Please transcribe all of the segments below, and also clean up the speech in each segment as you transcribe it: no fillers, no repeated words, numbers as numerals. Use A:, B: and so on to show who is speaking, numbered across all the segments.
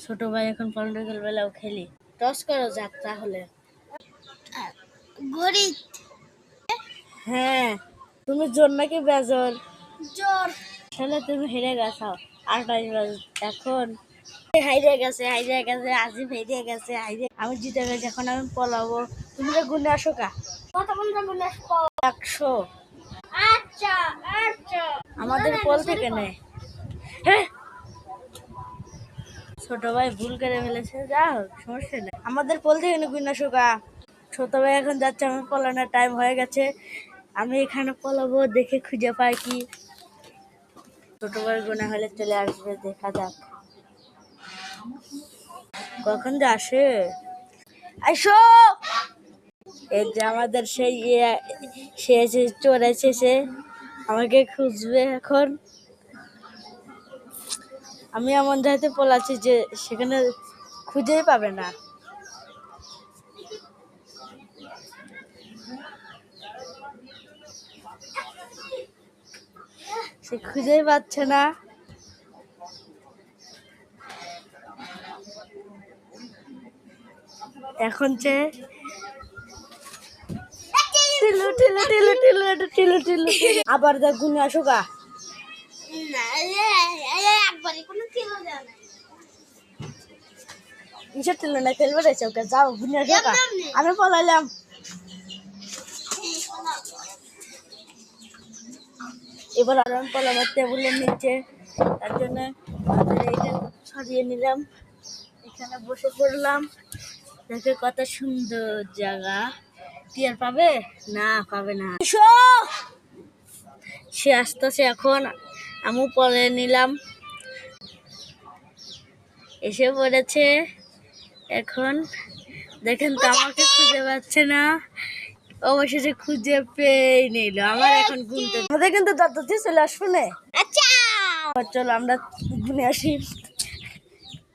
A: ছোট ভাই এখন পলিটিক্যাল বেলাও খেলি। টস করো যাক তাহলে।
B: গরিব।
A: হ্যাঁ, তুমি জোর নাকি বেজোর?
B: জোর।
A: তাহলে তুমি হেরে গেছো। 28 বাজে এখন। হাইরে গেছে আজিব হেরে গেছে হাইরে। আমি জিতে গেছি, এখন আমি পলাবো। তুমি তো গুনে আসো কা?
B: কত বন্ধু গুনে আসবো?
A: 100।
B: আচ্ছা আচ্ছা।
A: আমাদের পোল থেকে নে। হ্যাঁ, ছোট ভাই ভুল করে ফেলেছে, যা হোক সমস্যা নেই। আমাদের পোল থেকে নে গুনে আসো কা? ছোট ভাই এখন যাচ্ছে, আমার পলানোর টাইম হয়ে গেছে। আমি এখানে পলাবো, দেখে খুঁজে পাই কি। ছোট ভাই গুণা হলে চলে আসবে, দেখা যাক কখন যে আসে। আইসো, এই যে আমাদের সেই সে এসে চোর এসেছে, আমাকে খুঁজবে এখন। আমি এমন জায়গাতে পলাচ্ছি যে সেখানে খুঁজেই পাবে না। সে খুঁজেই পাচ্ছে না। এখন যে টিলু টিলু টিলু টিলু টিলু টিলু আবার দেখ গুনে আসো গা। কিসের টিলু না খেলবে রেছে, ওকে যাও গুনে আসো গা। আমি পলাইলাম। এবার আর আমি পলাবার টেবিলের নিচে, তার জন্য এইটা সরিয়ে নিলাম, এখানে বসে পড়লাম। দেখে কত সুন্দর জায়গা। টিয়ার পাবে না, পাবে না। সে আসতেছে এখন, আমিও পরে নিলাম। এসে পড়েছে এখন। দেখেন তো আমাকে খুঁজে পাচ্ছে না, অবশেষে খুঁজে পেয়ে নিল। আমার এখন গুনতে আমাদের কিন্তু দাদাজি চলে আসবো না।
B: আচ্ছা
A: চলো আমরা গুনে আসি।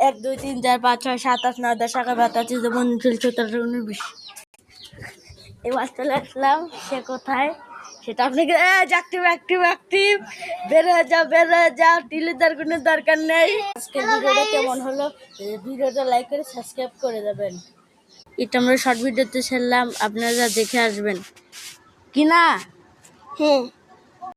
A: 1 2 3 4 5 6 7 8 9 10 11 12 13 14 15 16 17 18 19 20। এবার চলে আসলাম। সে কোথায় সেটা আপনাকে অ্যাক্টিভ অ্যাক্টিভ অ্যাক্টিভ। বের হয়ে যাও, টিলিদার কোনো দরকার নেই। আজকের ভিডিওটা কেমন হলো, ভিডিওটা লাইক করে সাবস্ক্রাইব করে দেবেন। এটা আমরা শর্ট ভিডিওতে ছেড়লাম, আপনারা দেখে আসবেন কি না?
B: হ্যাঁ।